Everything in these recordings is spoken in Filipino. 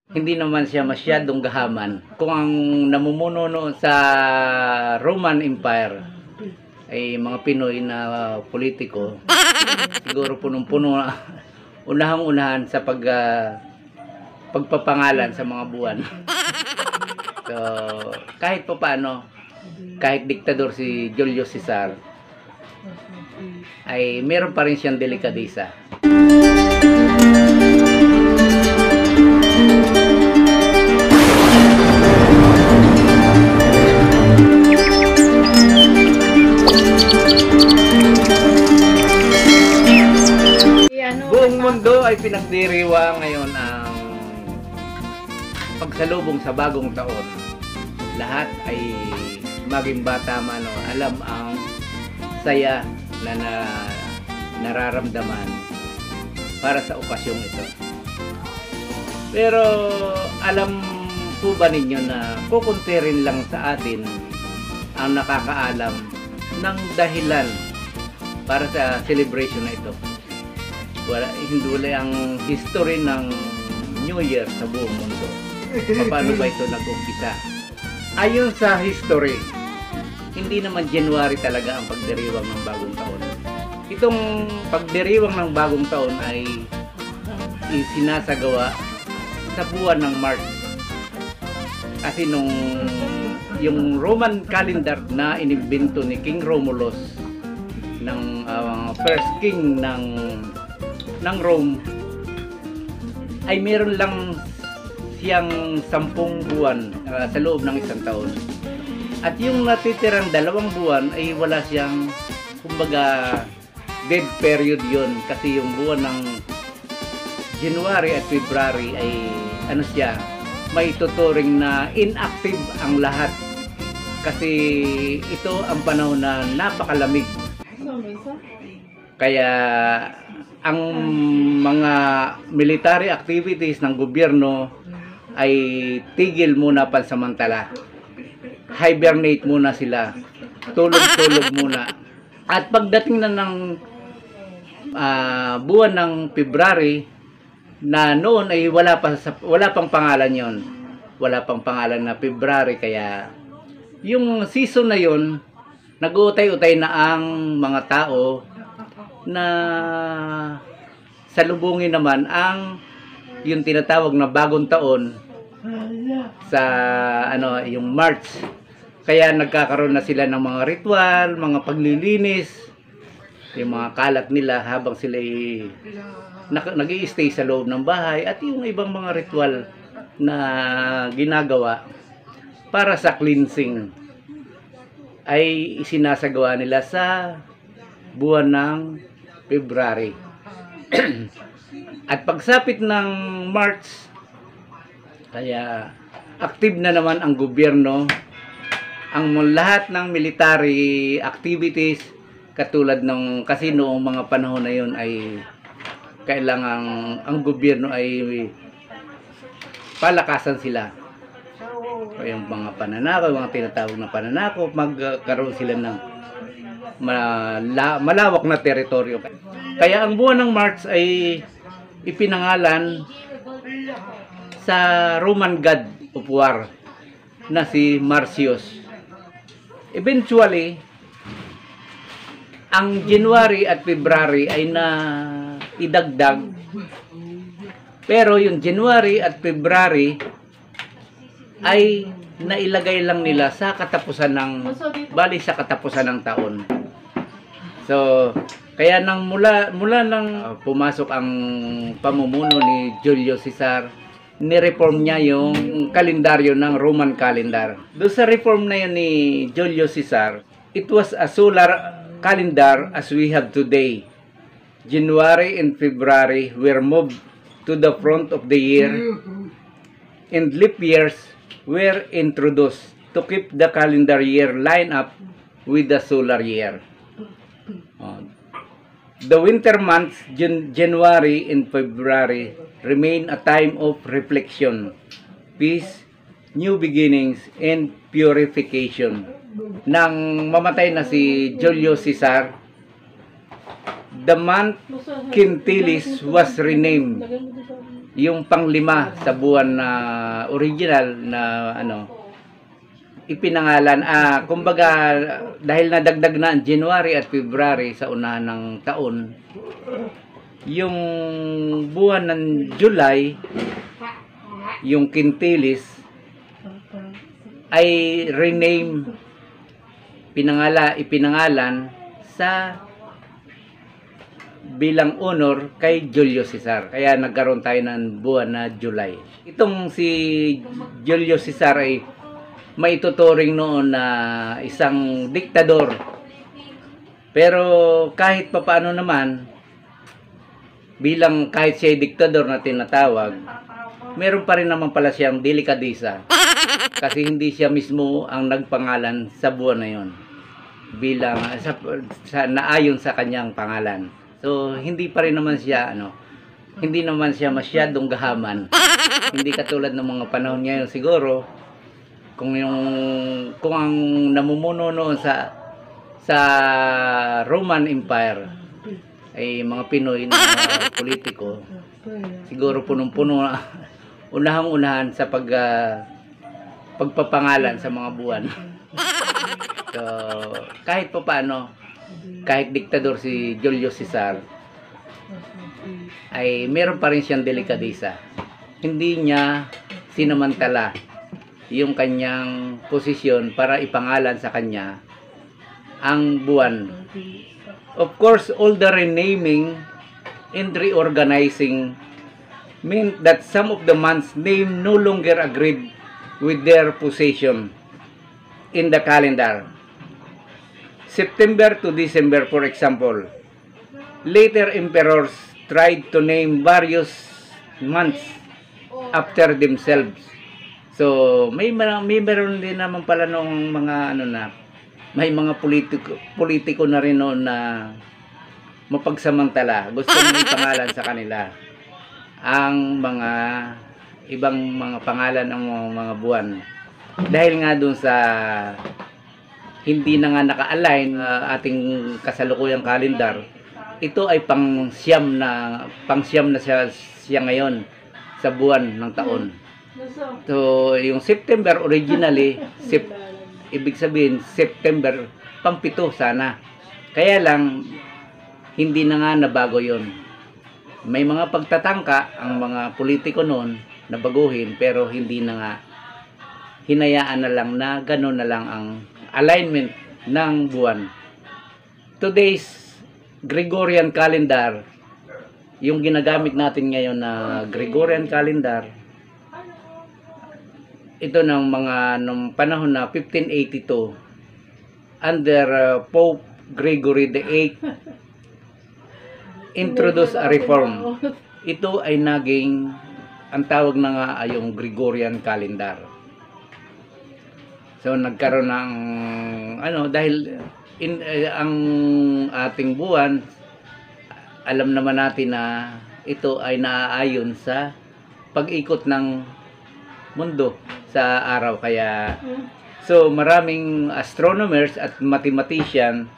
Hindi naman siya masyadong gahaman. Kung ang namumuno noon sa Roman Empire ay mga Pinoy na politiko, siguro punong-puno unahang-unahan sa pagpapangalan sa mga buwan. So, kahit pa paano, kahit diktador si Julius Caesar, ay meron pa rin siyang delikadesa. Buong mundo ay pinagdiriwa ngayon ang pagsalubong sa bagong taon. Lahat ay maging bata man o alam ang saya na nararamdaman para sa okasyong ito. Pero alam po ba ninyo na kukunti rin lang sa atin ang nakakaalam ng dahilan para sa celebration na ito? Hindi wala ang history ng New Year sa buong mundo. Paano ba ito nag-umpisa? Ayon sa history, hindi naman January talaga ang pagdiriwang ng bagong taon. Itong pagdiriwang ng bagong taon ay isinasagawa sa buwan ng March. Kasi yung Roman calendar na inimbento ni King Romulus, ng first king ng Rome, ay meron lang siyang 10 buwan sa loob ng isang taon. At yung natitirang 2 buwan ay wala siyang, kumbaga, dead period yon. Kasi yung buwan ng January at February ay ano siya, may tuturing na inactive ang lahat. Kasi ito ang panahon na napakalamig. Kaya ang mga military activities ng gobyerno ay tigil muna pansamantala. Hibernate muna sila. Tulog-tulog muna. At pagdating na ng buwan ng February, na noon ay wala pang pangalan yon. Wala pang pangalan na February, kaya yung season na yon, nag-uutay-utay na ang mga tao na salubungin naman ang yung tinatawag na bagong taon sa yung March. Kaya nagkakaroon na sila ng mga ritual, mga paglilinis, yung mga kalat nila habang sila nag-i-stay sa loob ng bahay, at yung ibang mga ritual na ginagawa para sa cleansing ay isinasagawa nila sa buwan ng February. At pagsapit ng March, kaya active na naman ang gobyerno, ang lahat ng military activities, katulad ng, kasi noong mga panahon na yun ay kailangan ang gobyerno ay palakasan sila. Yung mga pananakop, mga tinatawag na pananakop, magkaroon sila ng malawak na teritoryo. Kaya ang buwan ng March ay ipinangalan sa Roman god of war na si Marcius. Eventually, ang January at February ay idagdag, pero yung January at February ay nailagay lang nila sa katapusan sa katapusan ng taon. So, kaya mula nang pumasok ang pamumuno ni Julius Caesar, ni-reform niya yung kalendaryo ng Roman calendar. Doon sa reform na yun ni Julius Caesar, it was a solar calendar as we have today. January and February were moved to the front of the year, and leap years were introduced to keep the calendar year line up with the solar year. The winter months, January and February, remain a time of reflection, peace, new beginnings, and purification. Nang mamatay na si Julius Caesar, the month Quintilis was renamed yung panglima sa buwan na original na ipinangalan. Kumbaga, dahil nadagdag na ang January at February sa unahan ng taon, yung buwan ng July, yung Quintilis, ay rename, ipinangalan sa bilang honor kay Julio Cesar. Kaya nagkaroon tayo ng buwan na July. Itong si Julio Cesar ay maituturing noon na isang diktador. Pero kahit papaano naman, bilang kahit siya ay diktador na tinatawag, meron pa rin naman pala siyang delikadesa. Kasi hindi siya mismo ang nagpangalan sa buwan na yon, bilang naayon sa kanyang pangalan. So hindi pa rin naman siya hindi naman siya masyadong gahaman. Hindi katulad ng mga panahon ngayon siguro, kung ang namumuno noon sa Roman Empire ay mga Pinoy na politiko, siguro punong-puno unahang-unahan sa pagpapangalan sa mga buwan. So, kahit pa paano, kahit diktador si Julio Cesar, ay meron pa rin siyang delikadesa. Hindi niya sinamantala yung kanyang posisyon para ipangalan sa kanya ang buwan. Of course, all the renaming and reorganizing meant that some of the months' name no longer agreed with their position in the calendar. September to December, for example. Later emperors tried to name various months after themselves. So, may meron din naman pala noong mga may mga politiko na rin noon na mapagsamantala. Gusto nang ipangalan sa kanila ang mga ibang mga pangalan ng mga buwan. Dahil nga dun sa hindi na nga naka-align ating kasalukuyang kalendar, ito ay pang-siyam na siya ngayon sa buwan ng taon. So, yung September originally, ibig sabihin September pang-7 sana. Kaya lang hindi na nga nabago yon. May mga pagtatangka ang mga politiko noon na baguhin, pero hindi na nga, hinayaan na lang na gano'n na lang ang alignment ng buwan. Today's Gregorian calendar, yung ginagamit natin ngayon na Gregorian calendar, ito ng nung panahon na 1582 under Pope Gregory VIII introduced a reform. Ito ay naging, ang tawag na nga ay yung Gregorian calendar. So nagkaroon ng dahil ang ating buwan, alam naman natin na ito ay naaayon sa pag-ikot ng mundo sa araw. Kaya so maraming astronomers at mathematician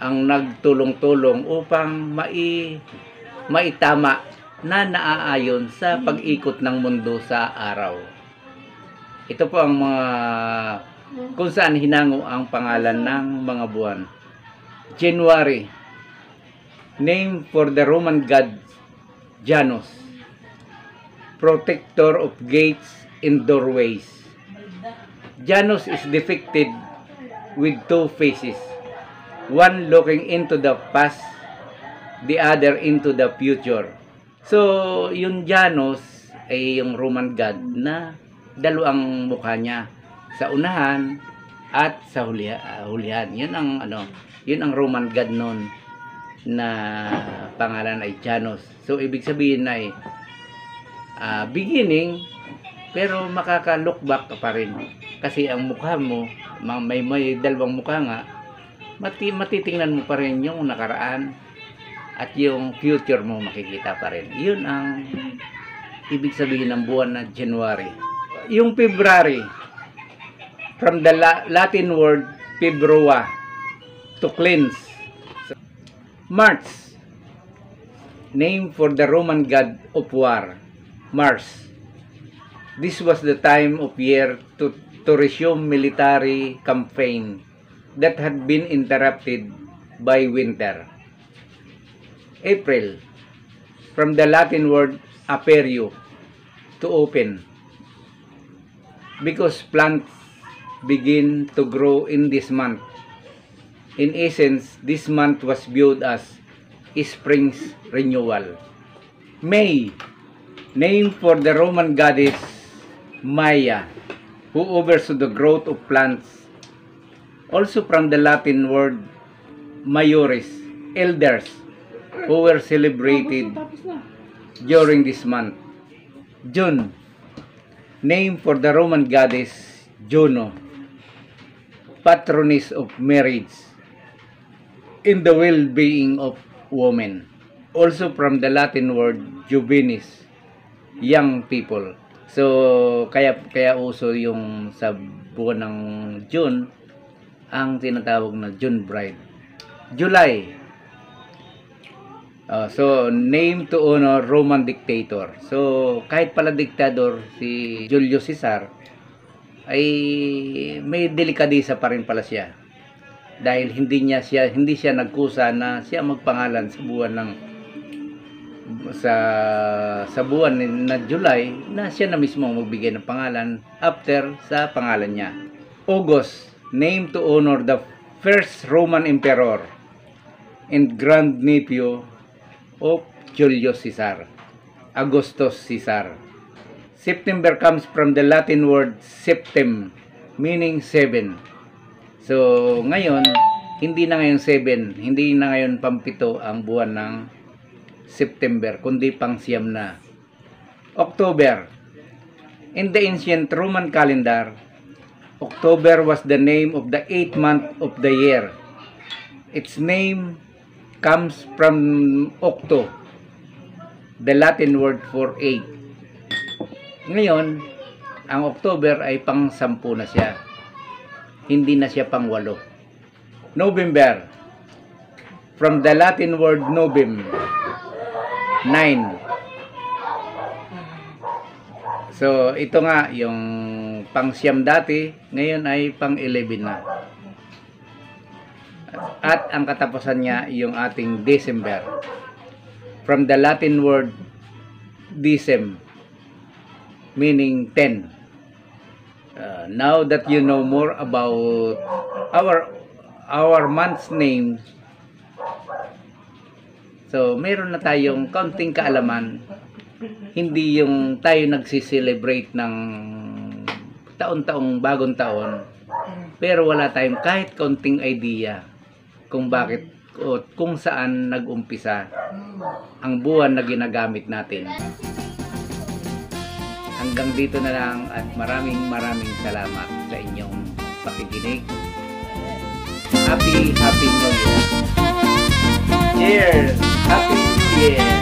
ang nagtulong-tulong upang maitama na naaayon sa pag-ikot ng mundo sa araw. Ito po ang mga kung saan hinango ang pangalan ng mga buwan. January, name for the Roman god Janus, protector of gates and doorways. Janus is depicted with two faces, one looking into the past, the other into the future. So, yung Janus ay yung Roman god na dalawang mukha niya, sa unahan at sa hulihan. Yun ang Roman god noon na pangalan ay Janus. So, ibig sabihin ay beginning, pero makaka-look back ka pa rin. Kasi ang mukha mo, may dalawang mukha nga, matitingnan mo pa rin yung nakaraan at yung future mo makikita pa rin. Yun ang ibig sabihin ng buwan na January. Yung February, from the Latin word februa, to cleanse. March, name for the Roman god of war. Mars. This was the time of year to resume military campaign that had been interrupted by winter. April, from the Latin word aperio, to open, because plants begin to grow in this month. In essence, this month was viewed as spring's renewal. May, named for the Roman goddess Maya, who oversaw the growth of plants, also from the Latin word majoris, elders, who were celebrated during this month. June, named for the Roman goddess Juno, patroness of marriage in the well-being of women, also from the Latin word juvenis, young people. So kaya uso yung sa buwan ng June ang tinatawag na June bride. July, so named to honor Roman dictator. So kahit pala diktador si Julius Caesar, ay may delikadesa pa rin pala siya, dahil hindi siya nagkusa na siya magpangalan sa buwan ng sa buwan na July, na siya na mismo magbigay ng pangalan after sa pangalan niya. August, named to honor the first Roman emperor and grandnephew of Julius Caesar, Augustus Caesar. September comes from the Latin word septem, meaning 7. So ngayon, hindi na ngayon 7, hindi na ngayon pampito ang buwan ng September, kundi pang 9 na. October. In the ancient Roman calendar, October was the name of the 8th month of the year. Its name comes from octo, the Latin word for 8. Ngayon, ang October ay pang 10 na siya. Hindi na siya pang 8. November, from the Latin word novem, 9. So, ito nga, yung pang 9 dati, ngayon ay pang 11 na. At ang katapusan niya, yung ating December. From the Latin word decem, meaning 10. Now that you know more about our month's name, so meron na tayong kaunting kaalaman. Hindi yung tayo nagsiselebrate ng taon-taong bagong taon, pero wala tayong kahit kaunting idea kung bakit o kung saan nag-umpisa ang buwan na ginagamit natin. Hanggang dito na lang, at maraming salamat sa inyong pakikinig. Happy New Year! Cheers! Happy New Year!